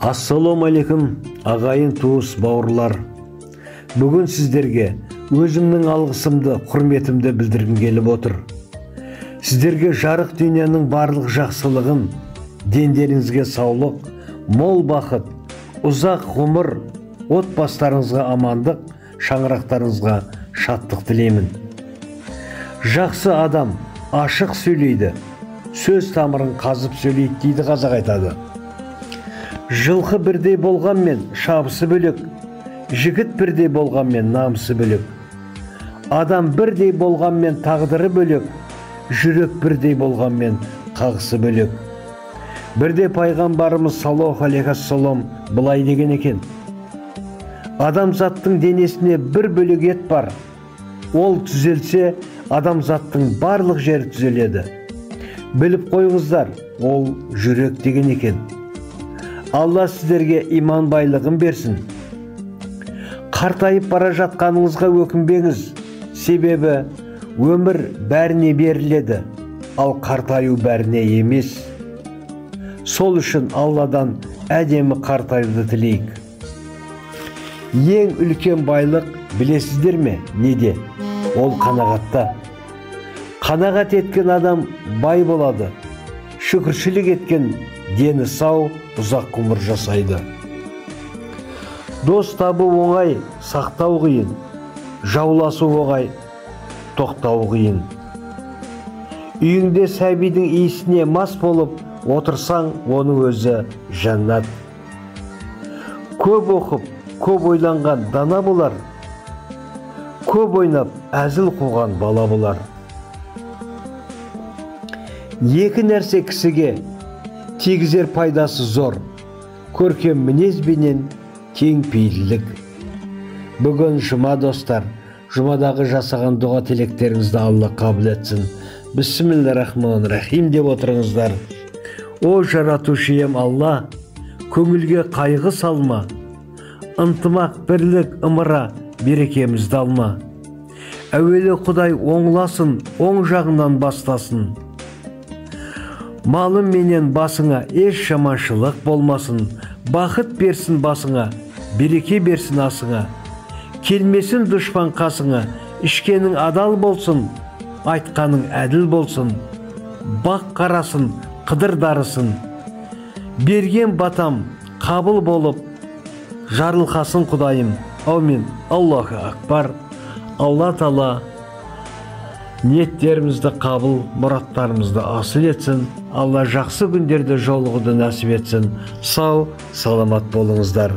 Ассаламу алейкум, ағайын туыс бауырлар. Бүгін сіздерге өзімнің алғысымды, құрметімді білдіргім келіп отыр. Сіздерге жарық дүниенің барлық жақсылығын, дендеріңізге саулық, мол бақыт, ұзақ ғұмыр, отбасыларыңызға амандық, шаңырақтарыңызға шаттық тілеймін. Жақсы адам ашық сөйлейді, сөз тамырын қазып сөйлейді дейді қазақ айтады. Жылқы бірдей болғанмен шабысы бөлек, жігіт бірдей болғанмен намысы бөлек. Адам бірдей болғанмен тағдыры бөлек, жүрек бірдей болғанмен қағысы бөлек. Бірде пайғамбарымыз саллаллаху алейхи ассалам былай деген екен: адамзаттың денесіне бір бөлек ет бар. Ол түзелсе, адамзаттың барлық жері түзеледі. Біліп қойыңыздар, ол жүрек деген екен. Алла сіздерге иман байлығын берсін. Қартайып бара жатқаныңызға өкінбеңіз, себебі өмір бәріне беріледі, ал қартаю бәріне емес. Сол үшін Алладан әдемі қартаюды тілейік. Ең үлкен байлық білесіздер ме? Неде? Ол қанағатта. Қанағат еткен адам бай болады. Шүкіршілік еткен дені сау, ұзақ ғұмыр жасайды. Дос табу оңай, сақтау қиын. Жауласу оңай, тоқтау қиын. Үйіңде сәбидің иісіне мас болып отырсаң, оның өзі жәннат. Көп оқып, көп ойланған дана болар. Көп ойнап, әзіл қуған бала болар. Екі нәрсе кісіге тигізер пайдасы зор: көркем мінезбенен кең пейілдік. Бүгін жұма достар, жұмадағы жасаған дұға тілектеріңізді Алла қабыл етсін. Бисмиллахир-рахманир-рахим деп отырыңыздар. О жаратушы ием Алла, көңілге қайғы салма, ынтымақ, бірлік, ымыра берекемізді алма. Әуелі Құдай оңласын, оң жағынан бастасын. Малым менен басыңа еш жаманшылық болмасын. Бақыт берсін басыңа, береке берсін асыңа. Келмесін дұшпан қасыңа, ішкенің адал болсын, айтқаның әділ болсын. Бақ қарасын, қыдыр дарысын. Берген батам қабыл болып, жарылқасын Құдайым. Аумин. Аллаху акбар. Алла Тағала ниеттерімізді қабыл, мұраттарымызды асыл етсін. Алла жақсы күндерде жолығуды нәсіп етсін. Сау, саламат болыңыздар.